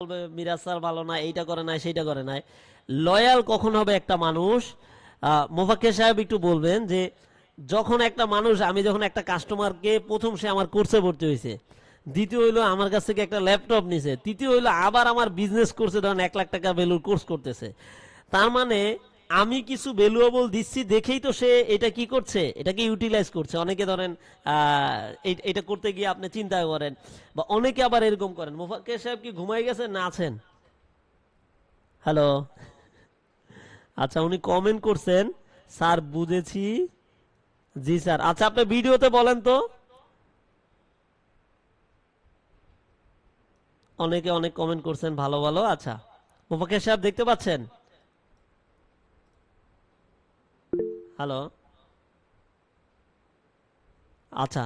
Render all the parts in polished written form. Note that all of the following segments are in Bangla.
বলবে মিরাজ স্যার ভালো না, এইটা করে নাই সেইটা করে নাই। লয়াল কখন হবে একটা মানুষ? মোফাক্কের সাহেব একটু বলবেন যে যখন একটা মানুষ, আমি যখন একটা কাস্টমারকে, প্রথম সে আমার কোর্সে ভর্তি হয়েছে, দ্বিতীয় হইলো আমার কাছ থেকে একটা ল্যাপটপ নিছে, তৃতীয় হইলো আবার আমার বিজনেস করছে, ধরেন 1 লাখ টাকা ভ্যালুর কোর্স করতেছে। তার মানে আমি কিছু ভ্যালুয়েবল দিচ্ছি দেখেই তো সে এটা কি করছে, এটাকে ইউটিলাইজ করছে। অনেকে ধরেন এটা করতে গিয়ে আপনি চিন্তা করেন, বা অনেকে আবার এরকম করেন। মোফাক্কের সাহেব কি ঘুমাই গেছেন না আছেন? হ্যালো। আচ্ছা, উনি কমেন্ট করছেন, স্যার বুঝেছি। জি স্যার। আচ্ছা, আপনি ভিডিওতে বলেন তো। অনেকে অনেক কমেন্ট করছেন ভালো ভালো। আচ্ছা, মোফাক্কের সাহেব দেখতে পাচ্ছেন? হ্যালো। আচ্ছা,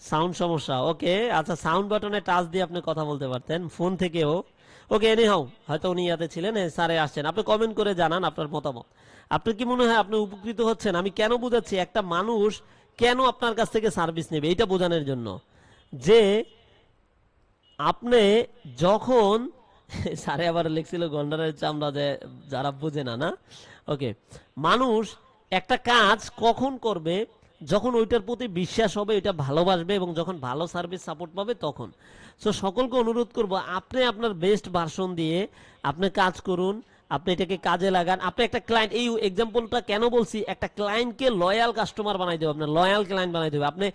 সাউন্ড সমস্যা, ওকে। আচ্ছা, সাউন্ড বাটনে টাচ দিয়ে আপনি কথা বলতে পারতেন ফোন থেকেও। ওকে, এনি হাও, হয়তো উনি ইয়াতে ছিলেন, স্যারে আসছেন। আপনি কমেন্ট করে জানান আপনার মতামত। আপনার কি মনে হয় আপনি উপকৃত হচ্ছেন? আমি কেন বুঝাচ্ছি, একটা মানুষ কেন আপনার কাছ থেকে সার্ভিস নেবে, এটা বোঝানোর জন্য যে আপনি যখন স্যারে আবার লিখছিল গন্ডারের চামড়া, যে যারা বুঝে না, না। ওকে, মানুষ একটা কাজ কখন করবে? যখন ওইটার প্রতি বিশ্বাস হবে, এটা ভালোবাসবে, এবং যখন ভালো সার্ভিস সাপোর্ট পাবে তখন। সো সকলকে অনুরোধ করব, আপনি আপনার বেস্ট ভার্সন দিয়ে আপনি কাজ করুন, আপনি এটাকে কাজে লাগান। আপনি একটা ক্লায়েন্ট, এই এক্সাম্পলটা কেন বলছি, একটা ক্লায়েন্টকে লয়াল কাস্টমার বানাই দেবে, আপনার লয়াল ক্লায়েন্ট বানাই দেবে। আপনি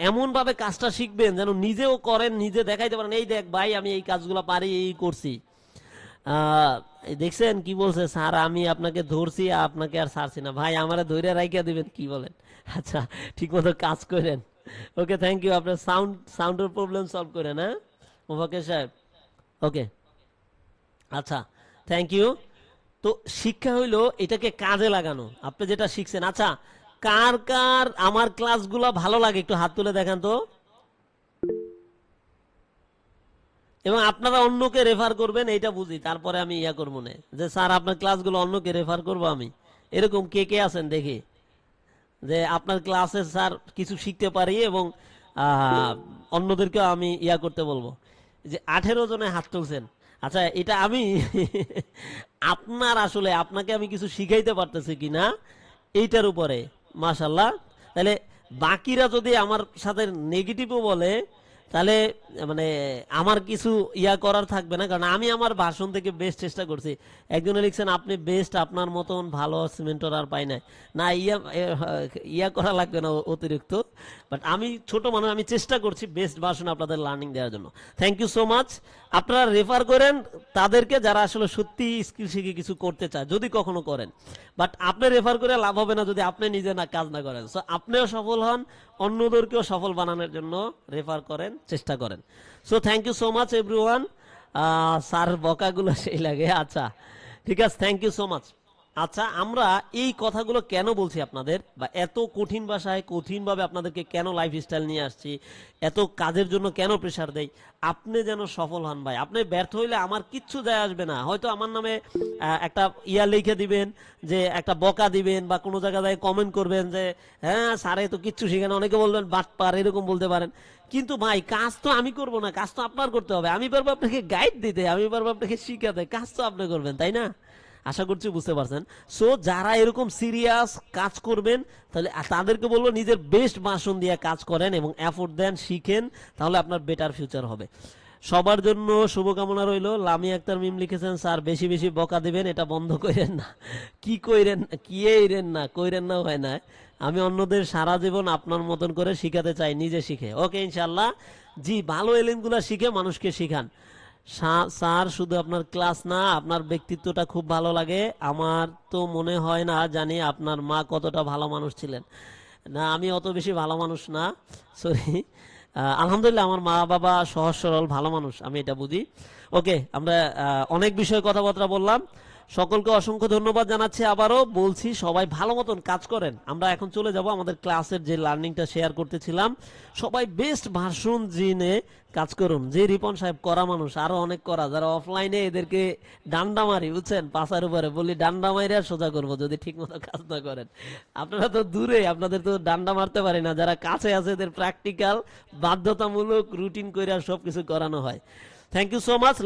এমন ভাবে কাজটা শিখবেন যেন নিজেও করেন, নিজে দেখাইতে পারেন, এই দেখ ভাই আমি এই কাজগুলো পারি, এই করছি। দেখছেন কি বলছে স্যার, আমি আপনাকে ধরছি, আপনাকে আর ছাড়ছি না। ভাই আমারে ধরে রাইখা দিবেন, কি বলেন? আচ্ছা, ঠিক মতো কাজ করেন। ওকে, থ্যাংক ইউ। আপনার সাউন্ডের প্রবলেম সলভ করেন, হ্যাঁ মোফাক্কের সাহেব? ওকে, আচ্ছা, থ্যাংক ইউ। তো শিক্ষা হইলো এটাকে কাজে লাগানো, আপনি যেটা শিখছেন। আচ্ছা, কার কার আমার ক্লাসগুলো ভালো লাগে একটু হাত তুলে দেখান তো। এবং আপনারা অন্যকে রেফার করবেন, এইটা বুঝি, তারপরে আমি ইয়া করবো না যে স্যার আপনার ক্লাসগুলো অন্যকে রেফার করবো আমি। এরকম কে কে আছেন দেখি, যে আপনার ক্লাসে স্যার কিছু শিখতে পারি এবং আহ, অন্যদেরকেও আমি ইয়া করতে বলবো। যে 18 জনে হাত তুলছেন। আচ্ছা, এটা আমি আপনার আসলে আপনাকে আমি কিছু শিখাইতে পারতেছি কিনা এইটার উপরে, মাশাল্লাহ। তাহলে বাকিরা যদি আমার সাথে নেগেটিভও বলে, তাহলে মানে আমার কিছু ইয়া করার থাকবে না, কারণ আমি আমার ভাষণ থেকে বেস্ট চেষ্টা করছি। একজনে লিখছেন আপনি বেস্ট, আপনার মতন ভালো মেন্টর আর পাই নাই। না, ইয়া করা লাগবে না অতিরিক্ত। বাট আমি ছোট মানুষ, আমি চেষ্টা করছি বেস্ট ভার্সন আপনাদের লার্নিং দেওয়ার জন্য। Thank you so much. আপনারা রেফার করেন তাদেরকে যারা আসলে সত্যি স্কিল শিখে কিছু করতে চায়, যদি কখনো করেন। বাট আপনি রেফার করে লাভ হবে না যদি আপনি নিজে না কাজ না করেন। সো আপনিও সফল হন, অন্যদেরকেও সফল বানানোর জন্য রেফার করেন, চেষ্টা করেন। So thank you so much everyone. Sir বকাগুলো সেই লাগে। আচ্ছা, ঠিক আছে, থ্যাংক ইউ সো মাচ। আচ্ছা, আমরা এই কথাগুলো কেন বলছি আপনাদের, বা এত কঠিন ভাষায় কঠিনভাবে আপনাদেরকে কেন লাইফস্টাইল নিয়ে আসছি, এত কাজের জন্য কেন প্রেশার দেই? আপনি যেন সফল হন ভাই। আপনি ব্যর্থ হইলে আমার কিচ্ছু যায় আসবে না। হয়তো আমার নামে একটা ইয়া লিখে দিবেন, যে একটা বকা দিবেন, বা কোনো জায়গায় কমেন্ট করবেন যে হ্যাঁ স্যারে তো কিচ্ছু শিখে না, অনেকে বলবেন বাটপার, এরকম বলতে পারেন। কিন্তু ভাই, কাজ তো আমি করব না, কাজ তো আপনার করতে হবে। আমি পারবো আপনাকে গাইড দিতে, আমি পারবো আপনাকে শিখাতে, কাজ তো আপনি করবেন, তাই না? আশা করছি বুঝতে পারছেন। সো যারা এরকম সিরিয়াস কাজ করবেন, তাহলে তাদেরকে বলবো নিজের বেস্ট ভাষণ দিয়ে কাজ করেন এবং এফোর্ট দেন, শিখেন, তাহলে আপনার বেটার ফিউচার হবে। সবার জন্য শুভকামনা রইল। লামি আক্তার মিম লিখেছেন স্যার বেশি বেশি বকা দিবেন, এটা বন্ধ কইরেন না। কি কইরেন, কি এইরেন না, কইরেন না হয় না। আমি অন্যদের সারা জীবন আপনার মতন করে শিখাতে চাই, নিজে শিখে। ওকে, ইনশাল্লাহ। জি, ভালো এলেনগুলা শিখে মানুষকে শিখান। স্যার শুধু আপনার ক্লাস না, আপনার ব্যক্তিত্বটা খুব ভালো লাগে। আমার তো মনে হয় না জানি আপনার মা কতটা ভালো মানুষ ছিলেন। না, আমি অত বেশি ভালো মানুষ না, সরি। আলহামদুলিল্লাহ, আমার মা বাবা সহজ সরল ভালো মানুষ, আমি এটা বুঝি। ওকে, আমরা অনেক বিষয়ে কথাবার্তা বললাম। সকলকে অসংখ্য ধন্যবাদ জানাচ্ছি। আবারও বলছি, সবাই ভালো মতন কাজ করেন। আমরা এখন চলে যাব আমাদের ক্লাসের যে লার্নিংটা শেয়ার করতেছিলাম। সবাই বেস্ট ভার্সন জিনে কাজ করুন। যে রিপন সাহেব করা মানুষ, আরো অনেক করা, যারা অফলাইনে এদেরকে ডান্ডা মারি, বুঝছেন, পাশার উপরে বলি ডান্ডা মারি আর সোজা করবো যদি ঠিক মতো কাজ না করেন। আপনারা তো দূরে, আপনাদের তো ডান্ডা মারতে পারি না। যারা কাছে আছে এদের প্র্যাকটিক্যাল বাধ্যতামূলক রুটিন করে আর সবকিছু করানো হয়। Thank you so much.